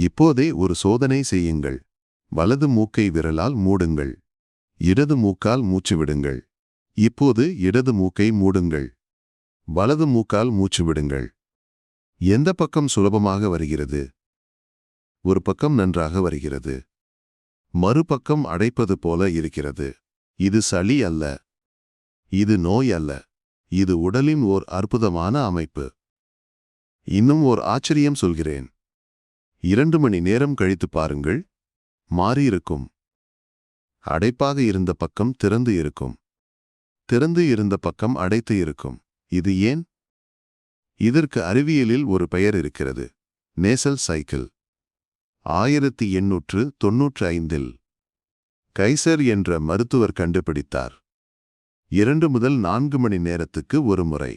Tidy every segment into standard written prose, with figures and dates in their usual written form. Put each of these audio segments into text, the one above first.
இப்போதே ஒரு சோதனை செய்யுங்கள். வலது மூக்கை விரலால் மூடுங்கள். இடது மூக்கால் மூச்சு விடுங்கள். இப்போது இடது மூக்கை மூடுங்கள். வலது மூக்கால் மூச்சு விடுங்கள். எந்த பக்கம் சுலபமாக வருகிறது? ஒரு பக்கம் நன்றாக வருகிறது. மறுபக்கம் அடைப்பது போல இருக்கிறது. இது சளி அல்ல. இது நோய் அல்ல. இது உடலின் ஓர் அற்புதமான அமைப்பு. இன்னும் ஓர் ஆச்சரியம் சொல்கிறேன். 2 மணி நேரம் கழித்து பாருங்கள், மாறியிருக்கும். அடைப்பாக இருந்த பக்கம் திறந்து இருக்கும். திறந்து இருந்த பக்கம் அடைத்து இருக்கும். இது ஏன்? இதற்கு அறிவியலில் ஒரு பெயர் இருக்கிறது. Nasal cycle. 1895இல் கைசர் என்ற மருத்துவர் கண்டுபிடித்தார். 2 முதல் 4 மணி நேரத்துக்கு ஒரு முறை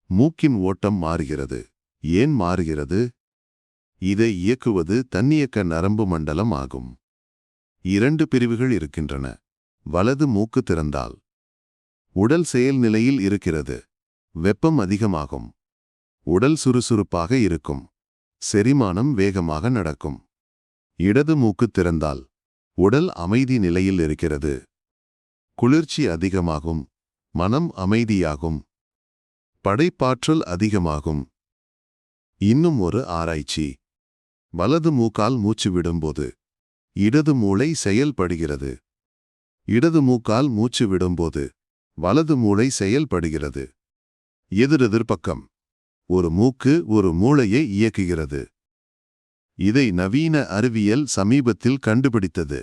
மூக்கின் ஓட்டம் மாறுகிறது. ஏன் மாறுகிறது? இதை இயக்குவது தன்னியக்க நரம்பு மண்டலம் ஆகும். 2 பிரிவுகள் இருக்கின்றன. வலது மூக்கு திறந்தால் உடல் செயல்நிலையில் இருக்கிறது. வெப்பம் அதிகமாகும். உடல் சுறுசுறுப்பாக இருக்கும். செரிமானம் வேகமாக நடக்கும். இடது மூக்கு திறந்தால் உடல் அமைதி நிலையில் இருக்கிறது. குளிர்ச்சி அதிகமாகும். மனம் அமைதியாகும். படைப்பாற்றல் அதிகமாகும். இன்னும் ஒரு ஆராய்ச்சி. வலது மூக்கால் மூச்சு விடும்போது இடது மூளை செயல்படுகிறது. இடது மூக்கால் மூச்சு விடும்போது வலது மூளை செயல்படுகிறது. எதிரெதிர் பக்கம். ஒரு மூக்கு ஒரு மூளையை இயக்குகிறது. இதை நவீன அறிவியல் சமீபத்தில் கண்டுபிடித்தது.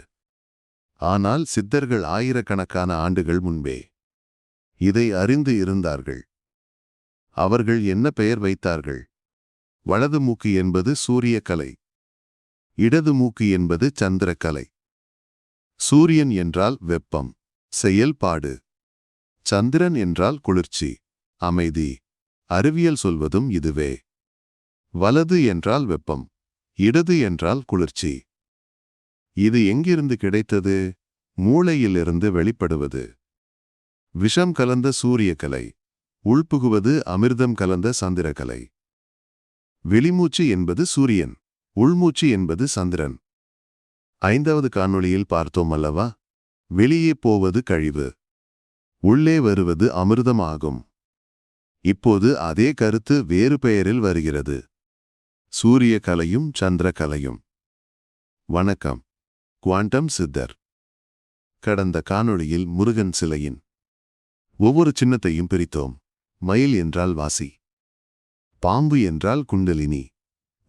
ஆனால் சித்தர்கள் ஆயிரக்கணக்கான ஆண்டுகள் முன்பே இதை அறிந்து இருந்தார்கள். அவர்கள் என்ன பெயர் வைத்தார்கள்? வலது மூக்கு என்பது சூரியக்கலை. இடது மூக்கு என்பது சந்திரக்கலை. சூரியன் என்றால் வெப்பம், செயல்பாடு. சந்திரன் என்றால் குளிர்ச்சி, அமைதி. அறிவியல் சொல்வதும் இதுவே. வலது என்றால் வெப்பம், இடது என்றால் குளிர்ச்சி. இது எங்கிருந்து கிடைத்தது? மூளையிலிருந்து வெளிப்படுவது. விஷம் கலந்த சூரியக்கலை, உள்புகுவது அமிர்தம் கலந்த சந்திரக்கலை. வெளிமூச்சு என்பது சூரியன், உள்மூச்சு என்பது சந்திரன். 5வது காணொளியில் பார்த்தோம் அல்லவா? வெளியே போவது கழிவு, உள்ளே வருவது அமிர்தமாகும். இப்போது அதே கருத்து வேறு பெயரில் வருகிறது. சூரிய கலையும் சந்திர கலையும். வணக்கம், குவாண்டம் சித்தர். கடந்த காணொளியில் முருகன் சிலையின் ஒவ்வொரு சின்னத்தையும் பிரித்தோம். மயில் என்றால் வாசி, பாம்பு என்றால் குண்டலினி,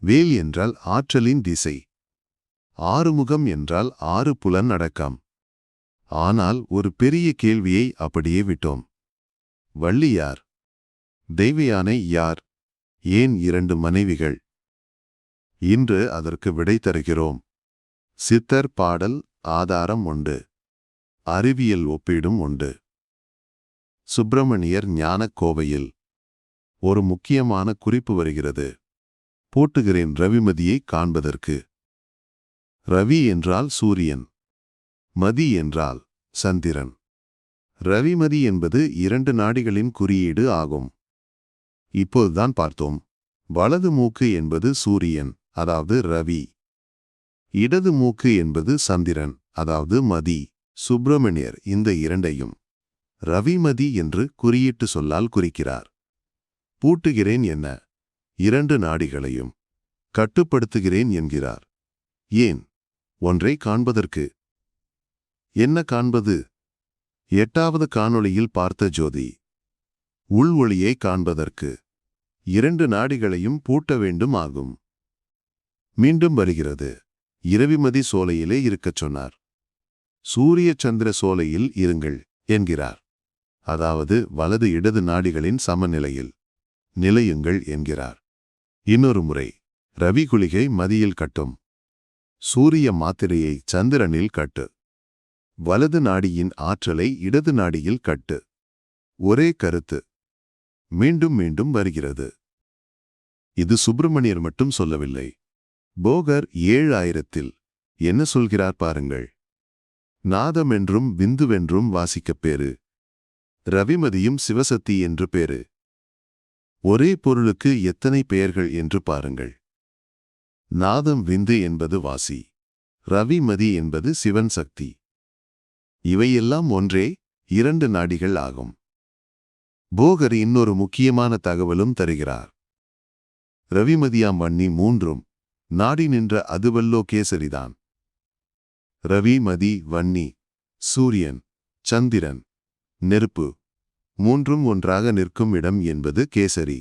வேல் என்றால் ஆற்றலின் திசை, ஆறுமுகம் என்றால் 6 புலன் அடக்கம். ஆனால் ஒரு பெரிய கேள்வியை அப்படியே விட்டோம். வள்ளி யார்? தெய்வயானை யார்? ஏன் 2 மனைவிகள்? இன்று அதற்கு விடை தருகிறோம். சித்தர் பாடல் ஆதாரம் உண்டு. அறிவியல் ஒப்பீடும் உண்டு. சுப்பிரமணியர் ஞானக் கோவையில் ஒரு முக்கியமான குறிப்பு வருகிறது. போட்டுகிறேன் ரவிமதியை காண்பதற்கு. ரவி என்றால் சூரியன், மதி என்றால் சந்திரன். ரவிமதி என்பது 2 நாடிகளின் குறியீடு ஆகும். இப்போதுதான் பார்த்தோம். வலது மூக்கு என்பது சூரியன், அதாவது ரவி. இடது மூக்கு என்பது சந்திரன், அதாவது மதி. சுப்பிரமணியர் இந்த 2ஐயும் ரவிமதி என்று குறியீட்டு சொல்லால் குறிக்கிறார். பூட்டுகிறேன் என்ன? 2 நாடிகளையும் கட்டுப்படுத்துகிறேன் என்கிறார். ஏன்? ஒன்றை காண்பதற்கு. என்ன காண்பது? 8வது காணொளியில் பார்த்த ஜோதி உள் ஒளியை காண்பதற்கு 2 நாடிகளையும் பூட்ட வேண்டும் ஆகும். மீண்டும் வருகிறது. இரவிமதி சோலையிலே இருக்கச் சொன்னார். சூரிய சந்திர சோலையில் இருங்கள் என்கிறார். அதாவது வலது இடது நாடிகளின் சமநிலையில் நிலையுங்கள் என்கிறார். இன்னொரு முறை, ரவி குளிகை மதியில் கட்டும், சூரிய மாத்திரையை சந்திரனில் கட்டு, வலது நாடியின் ஆற்றலை இடது நாடியில் கட்டு. ஒரே கருத்து மீண்டும் மீண்டும் வருகிறது. இது சுப்பிரமணியர் மட்டும் சொல்லவில்லை. போகர் 7000இல் என்ன சொல்கிறார் பாருங்கள். நாதமென்றும் விந்துவென்றும் வாசிக்கப் பேரு, ரவிமதியும் சிவசக்தி என்று பேரு. ஒரே பொருளுக்கு எத்தனை பெயர்கள் என்று பாருங்கள். நாதம் விந்து என்பது வாசி, ரவிமதி என்பது சிவன் சக்தி. இவையெல்லாம் ஒன்றே, 2 நாடிகள் ஆகும். போகர் இன்னொரு முக்கியமான தகவலும் தருகிறார். ரவிமதியாம் வன்னி 3ம் நாடி நின்ற அதுவல்லோ கேசரிதான். ரவி, மதி, வன்னி, சூரியன், சந்திரன், நெருப்பு 3ம் ஒன்றாக நிற்கும் இடம் என்பது கேசரி.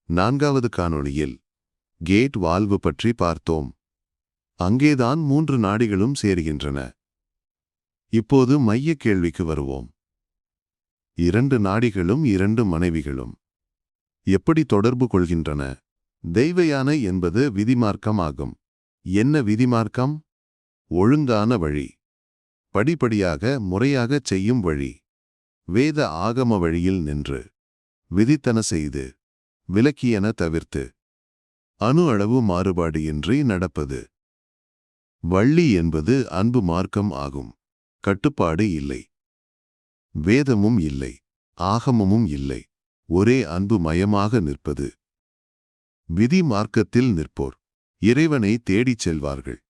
4வது காணொளியில் கேட் வால்வு பற்றி பார்த்தோம். அங்கேதான் 3 நாடிகளும் சேருகின்றன. இப்போது மைய கேள்விக்கு வருவோம். 2 நாடிகளும் 2 மனைவிகளும் எப்படி தொடர்பு கொள்கின்றன? தெய்வயானை என்பது விதிமார்க்கம் ஆகும். என்ன விதிமார்க்கம்? ஒழுங்கான வழி, படிப்படியாக முறையாகச் செய்யும் வழி, வேத ஆகம வழியில் நின்று, விதித்தன செய்து, விலக்கியன தவிர்த்து, அணு அளவு மாறுபாடு இன்றி நடப்பது. வள்ளி என்பது அன்பு மார்க்கம் ஆகும். கட்டுப்பாடு இல்லை, வேதமும் இல்லை, ஆகமமும் இல்லை, ஒரே அன்பு மயமாக நிற்பது. விதி மார்க்கத்தில் நிற்போர் இறைவனை தேடிச் செல்வார்கள்.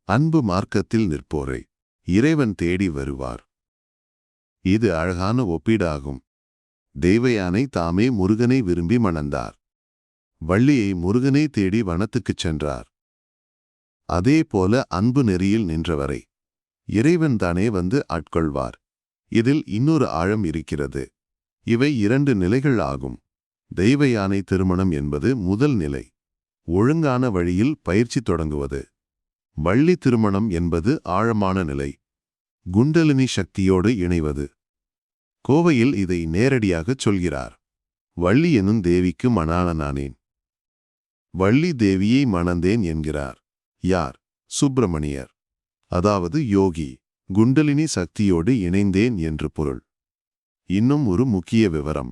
அன்பு மார்க்கத்தில் நிற்போரை இறைவன் தேடி வருவார். இது அழகான ஒப்பீடாகும். தெய்வயானை தாமே முருகனை விரும்பி மணந்தார். வள்ளியை முருகனை தேடி வனத்துக்குச் சென்றார். அதே போல அன்பு நெறியில் நின்றவரை இறைவன் தானே வந்து ஆட்கொள்வார். இதில் இன்னொரு ஆழம் இருக்கிறது. இவை 2 நிலைகள் ஆகும். தெய்வயானை திருமணம் என்பது முதல் நிலை, ஒழுங்கான வழியில் பயிற்சி தொடங்குவது. வள்ளி திருமணம் என்பது ஆழமான நிலை, குண்டலினி சக்தியோடு இணைவது. கோவையில் இதை நேரடியாகச் சொல்கிறார். வள்ளி எனும் தேவிக்கு மணாளனானேன், வள்ளி தேவியை மணந்தேன் என்கிறார். யார்? சுப்பிரமணியர். அதாவது யோகி, குண்டலினி சக்தியோடு இணைந்தேன் என்று பொருள். இன்னும் ஒரு முக்கிய விவரம்.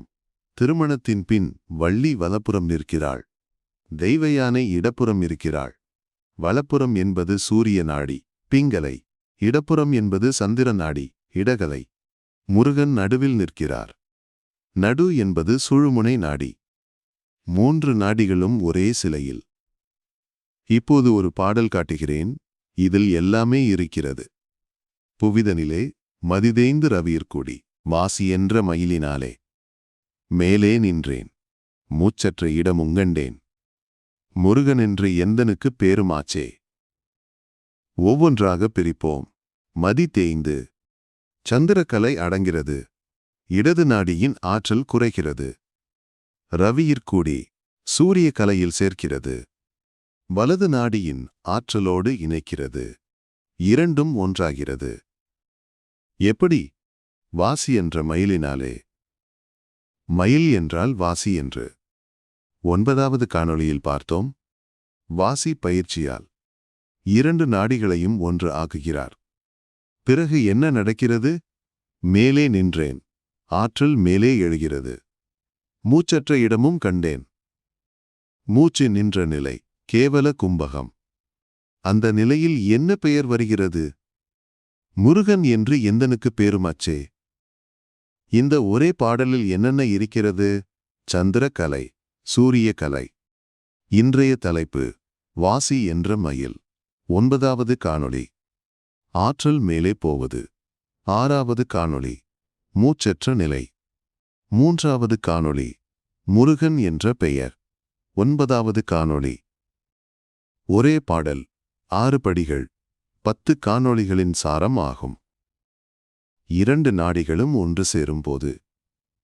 திருமணத்தின் பின் வள்ளி வலப்புறம் நிற்கிறாள், தெய்வயானை இடப்புறம் இருக்கிறாள். வலப்புறம் என்பது சூரிய நாடி, பிங்கலை. இடப்புறம் என்பது சந்திர நாடி, இடகலை. முருகன் நடுவில் நிற்கிறார். நடு என்பது சுழுமுனை நாடி. 3 நாடிகளும் ஒரே சிலையில். இப்போது ஒரு பாடல் காட்டுகிறேன். இதில் எல்லாமே இருக்கிறது. புவிதனிலே மதிதேய்ந்து ரவியிற்குடி வாசி என்ற மயிலினாலே மேலே நின்றேன், மூச்சற்ற இடம் உங்கண்டேன், முருகனென்று எந்தனுக்கு பேருமாச்சே. ஒவ்வொன்றாக பிரிப்போம். மதி தேய்ந்து சந்திரக்கலை அடங்கிறது, இடது நாடியின் ஆற்றல் குறைகிறது. ரவியிற்கூடி சூரிய கலையில் சேர்க்கிறது, வலது நாடியின் ஆற்றலோடு இணைக்கிறது. 2ம் ஒன்றாகிறது. எப்படி? வாசி என்ற மயிலினாலே. மயில் என்றால் வாசி என்று 9வது காணொளியில் பார்த்தோம். வாசி பயிற்சியால் 2 நாடிகளையும் ஒன்று ஆக்குகிறார். பிறகு என்ன நடக்கிறது? மேலே நின்றேன், ஆற்றல் மேலே எழுகிறது. மூச்சற்ற இடமும் கண்டேன். மூச்சு நின்ற நிலை கேவல கும்பகம். அந்த நிலையில் என்ன பெயர் வருகிறது? முருகன் என்று எந்தனுக்கு பேருமாச்சே. இந்த ஒரே பாடலில் என்னென்ன இருக்கிறது? சந்திரக்கலை, சூரிய கலை. இன்றைய தலைப்பு வாசி என்ற மயில். 9வது காணொளி ஆற்றல் மேலே போவது. 6வது காணொளி மூச்சற்ற நிலை. 3வது காணொளி முருகன் என்ற பெயர். 9வது காணொளி ஒரே பாடல், 6 படிகள், 10 காணொளிகளின் சாரம் ஆகும். 2 நாடிகளும் ஒன்று சேரும்போது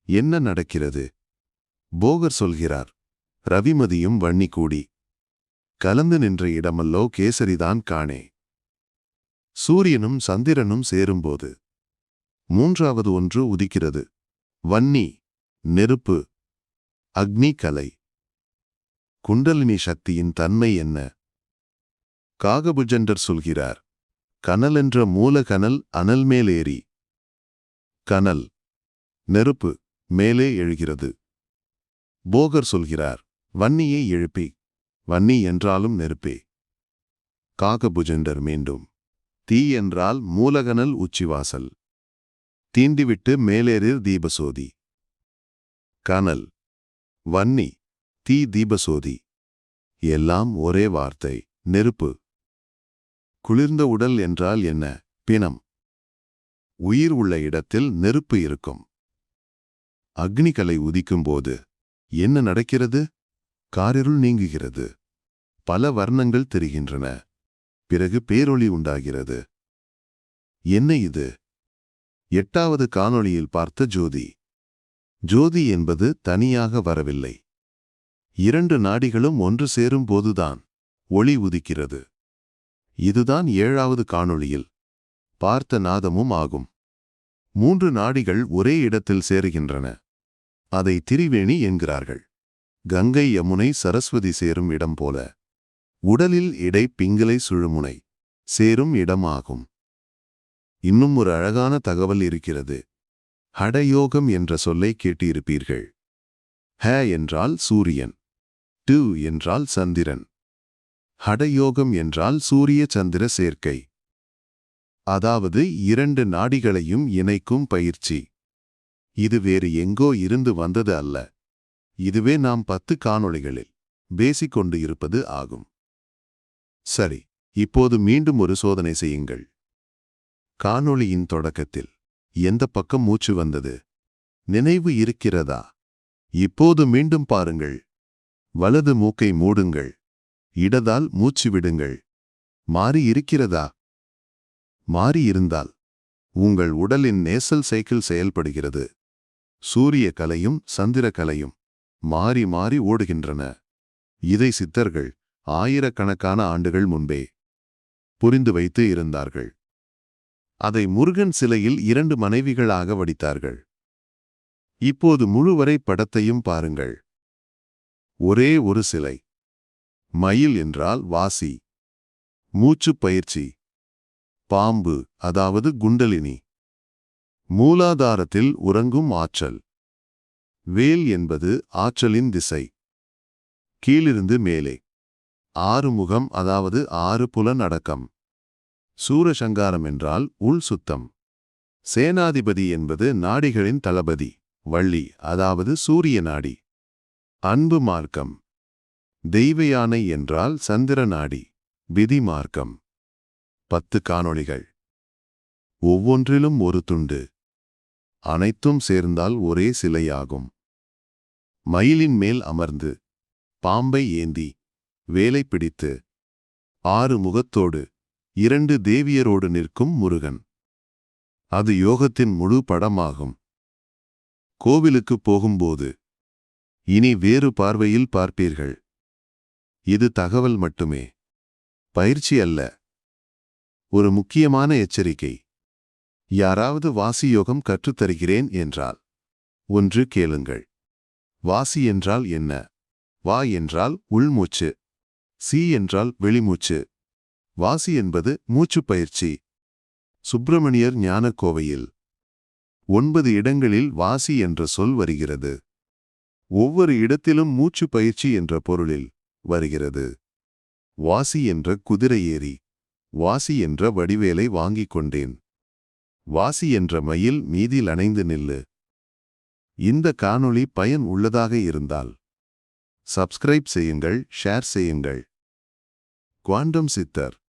என்ன நடக்கிறது? போகர் சொல்கிறார், ரவிமதியும் வன்னி கூடி கலந்து நின்ற இடமல்லோ கேசரிதான் காணே. சூரியனும் சந்திரனும் சேரும்போது 3வது ஒன்று உதிக்கிறது. வன்னி, நெருப்பு, அக்னி கலை. குண்டலினி சக்தியின் தன்மை என்ன? காகபுஜண்டர் சொல்கிறார், கனல் என்ற மூல கனல் அனல் மேலேறி. கனல், நெருப்பு மேலே எழுகிறது. போகர் சொல்கிறார், வன்னியை எழுப்பி. வன்னி என்றாலும் நெருப்பே. காகபுஜண்டர் மீண்டும், தீ என்றால் மூலகனல் உச்சிவாசல். தீண்டிவிட்டு மேலேறிர் தீபசோதி. கனல், வன்னி, தீ தீபசோதி. எல்லாம் ஒரே வார்த்தை, நெருப்பு. குளிர்ந்த உடல் என்றால் என்ன? பிணம். உயிர் உள்ள இடத்தில் நெருப்பு இருக்கும். அக்னிகலை உதிக்கும்போது என்ன நடக்கிறது? காரிருள் நீங்குகிறது. பல வர்ணங்கள் தெரிகின்றன. பிறகு பேரொளி உண்டாகிறது. என்ன இது? 8வது காணொளியில் பார்த்த ஜோதி. ஜோதி என்பது தனியாக வரவில்லை. 2 நாடிகளும் ஒன்று சேரும் போதுதான் ஒளி உதிக்கிறது. இதுதான் 7வது காணொளியில் பார்த்த நாதமும் ஆகும். 3 நாடிகள் ஒரே இடத்தில் சேருகின்றன. அதை திரிவேணி என்கிறார்கள். கங்கை யமுனை சரஸ்வதி சேரும் இடம் போல உடலில் இடை பிங்களை சுழுமுனை சேரும் இடமாகும். இன்னும் ஒரு அழகான தகவல் இருக்கிறது. ஹடயோகம் என்ற சொல்லை கேட்டிருப்பீர்கள். ஹ என்றால் சூரியன், டு என்றால் சந்திரன். ஹடயோகம் என்றால் சூரிய சந்திர சேர்க்கை. அதாவது 2 நாடிகளையும் இணைக்கும் பயிற்சி. இது வேறு எங்கோ இருந்து வந்தது அல்ல. இதுவே நாம் 10 காணொளிகளில் பேசிக்கொண்டு இருப்பது ஆகும். சரி, இப்போது மீண்டும் ஒரு சோதனை செய்யுங்கள். காணொளியின் தொடக்கத்தில் எந்த பக்கம் மூச்சு வந்தது? நினைவு இருக்கிறதா? இப்போது மீண்டும் பாருங்கள். வலது மூக்கை மூடுங்கள். இடதால் மூச்சு விடுங்கள். மாறி இருக்கிறதா? மாறி இருந்தால் உங்கள் உடலின் நேசல் சைக்கிள் செயல்படுகிறது. சூரிய கலையும் சந்திர கலையும் மாறி மாறி ஓடுகின்றன. இதை சித்தர்கள் ஆயிரக்கணக்கான ஆண்டுகள் முன்பே புரிந்து வைத்து இருந்தார்கள். அதை முருகன் சிலையில் 2 மனைவிகளாக வடித்தார்கள். இப்போது முழுவரை படத்தையும் பாருங்கள். ஒரே ஒரு சிலை. மயில் என்றால் வாசி, மூச்சு பயிற்சி. பாம்பு, அதாவது குண்டலினி, மூலாதாரத்தில் உறங்கும் ஆற்றல். வேல் என்பது ஆற்றலின் திசை. கீழிருந்து மேலே 6 முகம், அதாவது 6 புலன் அடக்கம். சூரசங்காரம் என்றால் உள் சுத்தம். சேனாதிபதி என்பது நாடிகளின் தளபதி, வள்ளி, அதாவது சூரிய நாடி. அன்பு மார்க்கம். தெய்வ யானை என்றால் சந்திர நாடி, விதி மார்க்கம். 10 காணொளிகள், ஒவ்வொன்றிலும் ஒரு துண்டு. அனைத்தும் சேர்ந்தால் ஒரே சிலையாகும். மயிலின் மேல் அமர்ந்து, பாம்பை ஏந்தி, வேலை பிடித்து, 6 முகத்தோடு 2 தேவியரோடு நிற்கும் முருகன். அது யோகத்தின் முழு படமாகும். கோவிலுக்கு போகும்போது இனி வேறு பார்வையில் பார்ப்பீர்கள். இது தகவல் மட்டுமே, பயிற்சி அல்ல. ஒரு முக்கியமான எச்சரிக்கை. யாராவது வாசி யோகம் கற்றுத்தருகிறேன் என்றால் 1 கேளுங்கள். வாசி என்றால் என்ன? வா என்றால் உள்மூச்சு, சி என்றால் வெளிமூச்சு. வாசி என்பது மூச்சு பயிற்சி. சுப்பிரமணியர் ஞானக்கோவையில் 9 இடங்களில் வாசி என்ற சொல் வருகிறது. ஒவ்வொரு இடத்திலும் மூச்சு பயிற்சி என்ற பொருளில் வருகிறது. வாசி என்ற குதிரை ஏறி, வாசி என்ற வடிவேலை வாங்கிக் கொண்டேன். வாசி என்ற மயில் மீதில் அணைந்து நில்லு. இந்த காணொளி பயன் உள்ளதாக இருந்தால் சப்ஸ்கிரைப் செய்யுங்கள், ஷேர் செய்யுங்கள். குவாண்டம் சித்தர்.